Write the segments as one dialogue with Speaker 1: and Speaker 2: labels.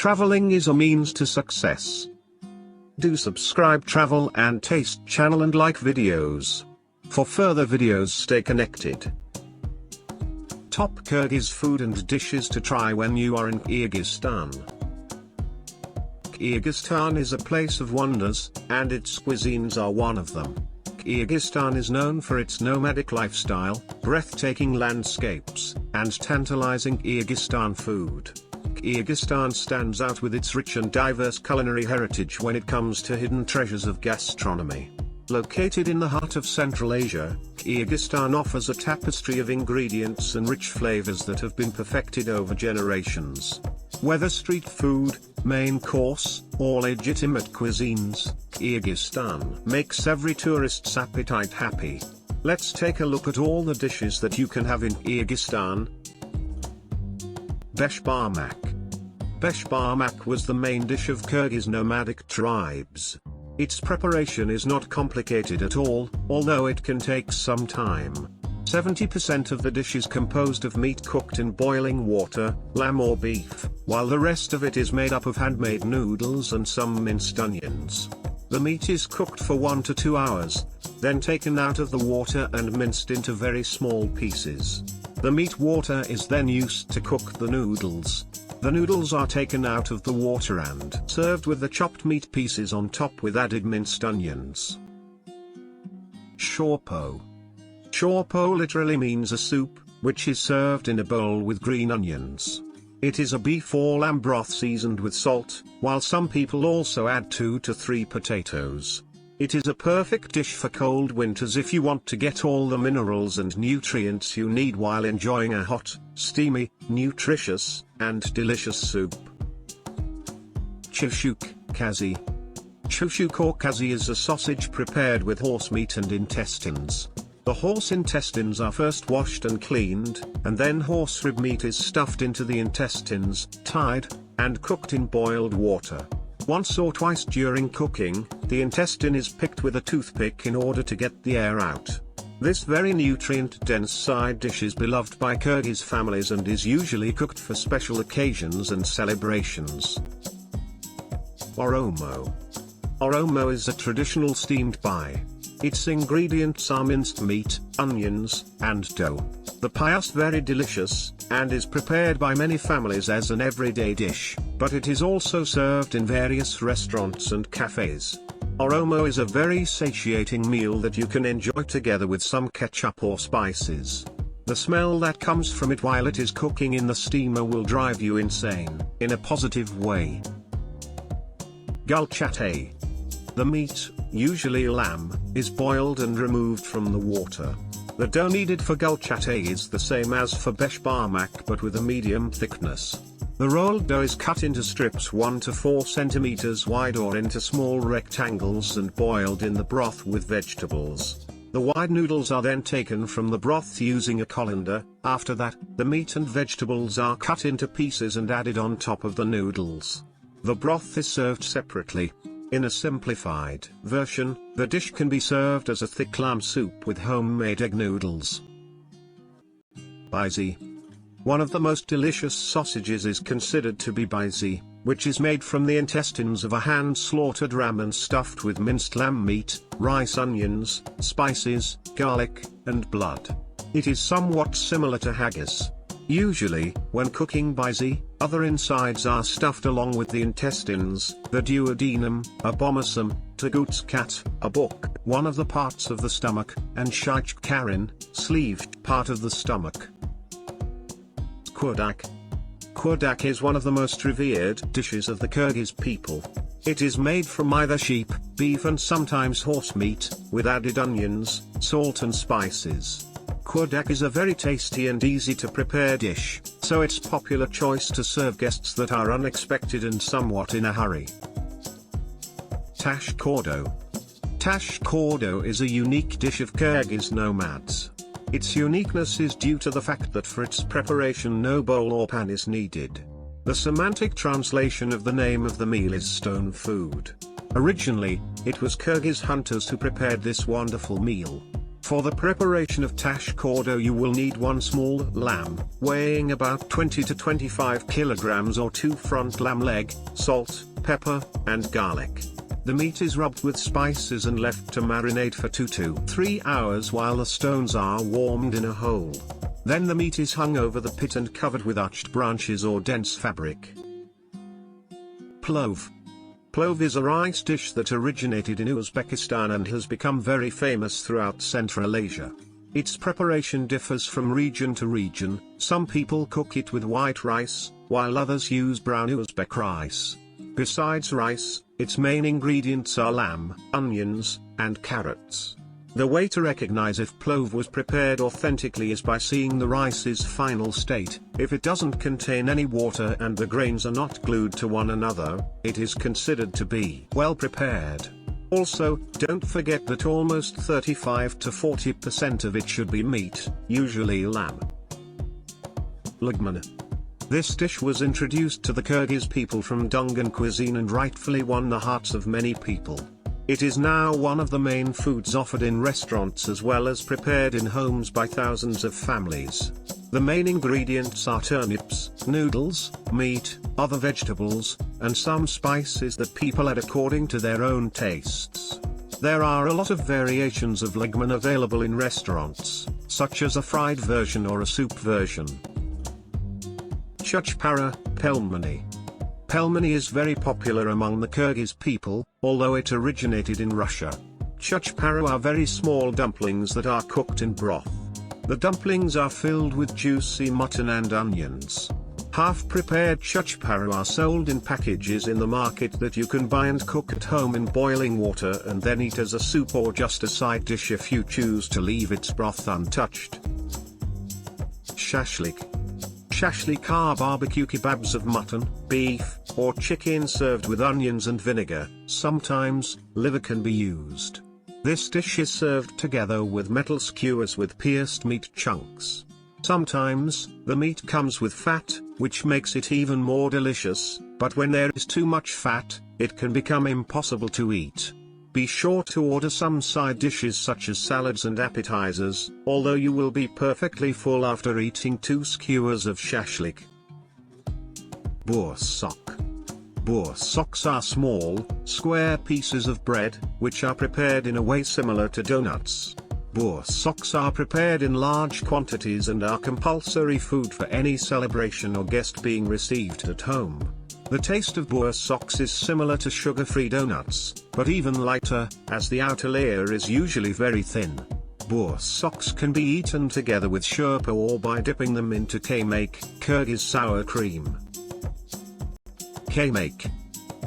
Speaker 1: Traveling is a means to success. Do subscribe Travel and Taste channel and like videos. For further videos, stay connected. Top Kyrgyz food and dishes to try when you are in Kyrgyzstan. Kyrgyzstan is a place of wonders, and its cuisines are one of them. Kyrgyzstan is known for its nomadic lifestyle, breathtaking landscapes, and tantalizing Kyrgyzstan food. Kyrgyzstan stands out with its rich and diverse culinary heritage when it comes to hidden treasures of gastronomy. Located in the heart of Central Asia, Kyrgyzstan offers a tapestry of ingredients and rich flavors that have been perfected over generations. Whether street food, main course, or legitimate cuisines, Kyrgyzstan makes every tourist's appetite happy. Let's take a look at all the dishes that you can have in Kyrgyzstan. Besh Barmak. Besh Barmak was the main dish of Kyrgyz nomadic tribes. Its preparation is not complicated at all, although it can take some time. 70% of the dish is composed of meat cooked in boiling water, lamb or beef, while the rest of it is made up of handmade noodles and some minced onions. The meat is cooked for 1 to 2 hours, then taken out of the water and minced into very small pieces. The meat water is then used to cook the noodles. The noodles are taken out of the water and served with the chopped meat pieces on top with added minced onions. Shorpo. Shorpo literally means a soup, which is served in a bowl with green onions. It is a beef or lamb broth seasoned with salt, while some people also add 2 to 3 potatoes. It is a perfect dish for cold winters if you want to get all the minerals and nutrients you need while enjoying a hot, steamy, nutritious, and delicious soup. Chiuchiuk, Qazy. Chiuchiuk or Qazy is a sausage prepared with horse meat and intestines. The horse intestines are first washed and cleaned, and then horse rib meat is stuffed into the intestines, tied, and cooked in boiled water. Once or twice during cooking, the intestine is picked with a toothpick in order to get the air out. This very nutrient-dense side dish is beloved by Kyrgyz families and is usually cooked for special occasions and celebrations. Oromo. Oromo is a traditional steamed pie. Its ingredients are minced meat, onions, and dough. The pie is very delicious, and is prepared by many families as an everyday dish, but it is also served in various restaurants and cafes. Oromo is a very satiating meal that you can enjoy together with some ketchup or spices. The smell that comes from it while it is cooking in the steamer will drive you insane, in a positive way. Gulchatay. The meat, usually lamb, is boiled and removed from the water. The dough needed for Gulchatay is the same as for Besh Barmak but with a medium thickness. The rolled dough is cut into strips 1 to 4 centimeters wide or into small rectangles and boiled in the broth with vegetables. The wide noodles are then taken from the broth using a colander. After that, the meat and vegetables are cut into pieces and added on top of the noodles. The broth is served separately. In a simplified version, the dish can be served as a thick lamb soup with homemade egg noodles. Byzhy. One of the most delicious sausages is considered to be Byzhy, which is made from the intestines of a hand-slaughtered ram and stuffed with minced lamb meat, rice, onions, spices, garlic, and blood. It is somewhat similar to haggis. Usually, when cooking Byzhy, other insides are stuffed along with the intestines: the duodenum, abomasum, tagutkat, a book, one of the parts of the stomach, and shachkarin, sleeved part of the stomach. Kuurdak. Kuurdak is one of the most revered dishes of the Kyrgyz people. It is made from either sheep, beef and sometimes horse meat, with added onions, salt and spices. Kuurdak is a very tasty and easy to prepare dish, so it's popular choice to serve guests that are unexpected and somewhat in a hurry. Tash Kordo. Tash Kordo is a unique dish of Kyrgyz nomads. Its uniqueness is due to the fact that for its preparation no bowl or pan is needed. The semantic translation of the name of the meal is stone food. Originally, it was Kyrgyz hunters who prepared this wonderful meal. For the preparation of Tash Kordo you will need one small lamb, weighing about 20 to 25 kilograms or 2 front lamb leg, salt, pepper, and garlic. The meat is rubbed with spices and left to marinate for 2 to 3 hours while the stones are warmed in a hole. Then the meat is hung over the pit and covered with arched branches or dense fabric. Plov. Plov is a rice dish that originated in Uzbekistan and has become very famous throughout Central Asia. Its preparation differs from region to region. Some people cook it with white rice, while others use brown Uzbek rice. Besides rice, its main ingredients are lamb, onions, and carrots. The way to recognize if plov was prepared authentically is by seeing the rice's final state. If it doesn't contain any water and the grains are not glued to one another, it is considered to be well prepared. Also, don't forget that almost 35 to 40% of it should be meat, usually lamb. Lagman. This dish was introduced to the Kyrgyz people from Dungan cuisine and rightfully won the hearts of many people. It is now one of the main foods offered in restaurants as well as prepared in homes by thousands of families. The main ingredients are turnips, noodles, meat, other vegetables, and some spices that people add according to their own tastes. There are a lot of variations of lagman available in restaurants, such as a fried version or a soup version. Chuchpara, Pelmeni. Pelmeni is very popular among the Kyrgyz people, although it originated in Russia. Chuchpara are very small dumplings that are cooked in broth. The dumplings are filled with juicy mutton and onions. Half-prepared chuchpara are sold in packages in the market that you can buy and cook at home in boiling water and then eat as a soup or just a side dish if you choose to leave its broth untouched. Shashlyk. Shashlyk are barbecue kebabs of mutton, beef, or chicken served with onions and vinegar. Sometimes, liver can be used. This dish is served together with metal skewers with pierced meat chunks. Sometimes, the meat comes with fat, which makes it even more delicious, but when there is too much fat, it can become impossible to eat. Be sure to order some side dishes such as salads and appetizers, although you will be perfectly full after eating 2 skewers of shashlyk. Boorsok. Boorsoks are small, square pieces of bread, which are prepared in a way similar to donuts. Boorsoks are prepared in large quantities and are compulsory food for any celebration or guest being received at home. The taste of boorsoks is similar to sugar-free donuts, but even lighter, as the outer layer is usually very thin. Boorsoks can be eaten together with Shorpo or by dipping them into Kaymak, Kyrgyz sour cream. Kaymak.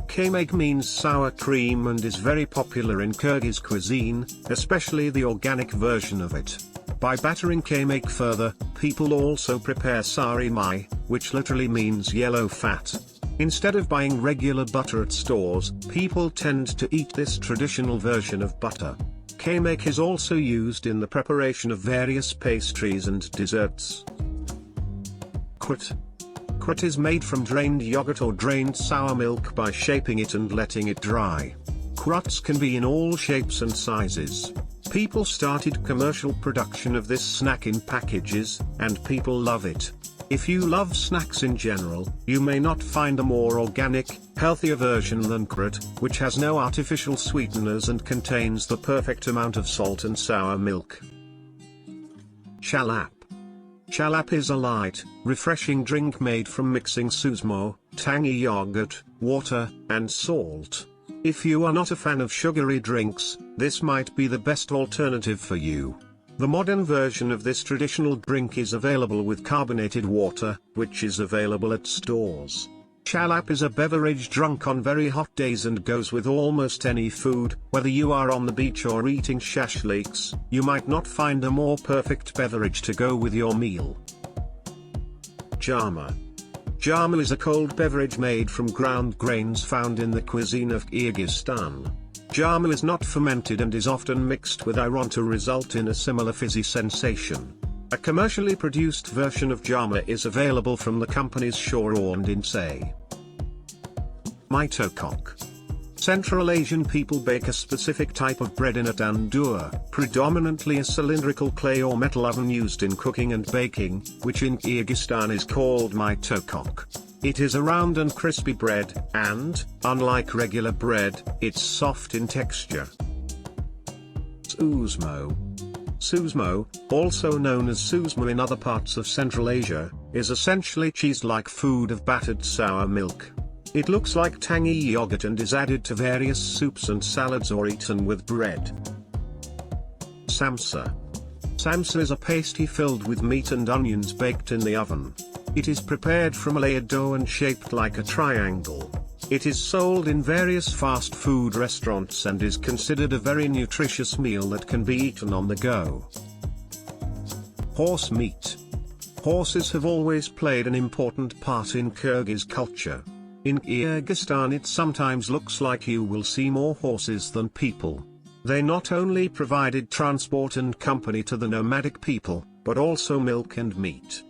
Speaker 1: Kaymak means sour cream and is very popular in Kyrgyz cuisine, especially the organic version of it. By battering kaymak further, people also prepare sari mai, which literally means yellow fat. Instead of buying regular butter at stores, people tend to eat this traditional version of butter. Kaymak is also used in the preparation of various pastries and desserts. Qut. Qut is made from drained yogurt or drained sour milk by shaping it and letting it dry. Quts can be in all shapes and sizes. People started commercial production of this snack in packages, and people love it. If you love snacks in general, you may not find a more organic, healthier version than qut, which has no artificial sweeteners and contains the perfect amount of salt and sour milk. Chalap. Chalap is a light, refreshing drink made from mixing suzmo, tangy yogurt, water, and salt. If you are not a fan of sugary drinks, this might be the best alternative for you. The modern version of this traditional drink is available with carbonated water, which is available at stores. Chalap is a beverage drunk on very hot days and goes with almost any food. Whether you are on the beach or eating shashlyks, you might not find a more perfect beverage to go with your meal. Jama. Jama is a cold beverage made from ground grains found in the cuisine of Kyrgyzstan. Jama is not fermented and is often mixed with iron to result in a similar fizzy sensation. A commercially produced version of Jama is available from the companies Shorpo and Insay. Mai Tokoch. Central Asian people bake a specific type of bread in a tandoor, predominantly a cylindrical clay or metal oven used in cooking and baking, which in Kyrgyzstan is called Mai Tokoch. It is a round and crispy bread, and, unlike regular bread, it's soft in texture. Suzmo. Suzmo, also known as suzma in other parts of Central Asia, is essentially cheese-like food of battered sour milk. It looks like tangy yogurt and is added to various soups and salads or eaten with bread. Samsa. Samsa is a pasty filled with meat and onions baked in the oven. It is prepared from a layered dough and shaped like a triangle. It is sold in various fast food restaurants and is considered a very nutritious meal that can be eaten on the go. Horse meat. Horses have always played an important part in Kyrgyz culture. In Kyrgyzstan it sometimes looks like you will see more horses than people. They not only provided transport and company to the nomadic people, but also milk and meat.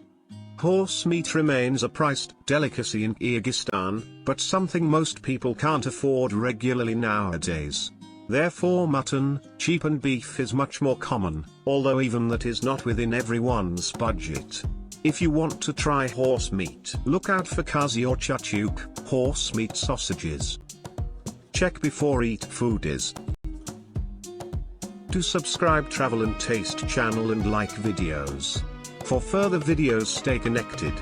Speaker 1: Horse meat remains a priced delicacy in Kyrgyzstan, but something most people can't afford regularly nowadays. Therefore mutton, sheep and beef is much more common, although even that is not within everyone's budget. If you want to try horse meat, look out for Qazy or Chiuchiuk, horse meat sausages. Check before eat foodies. Do subscribe Travel and Taste channel and like videos. For further videos stay connected.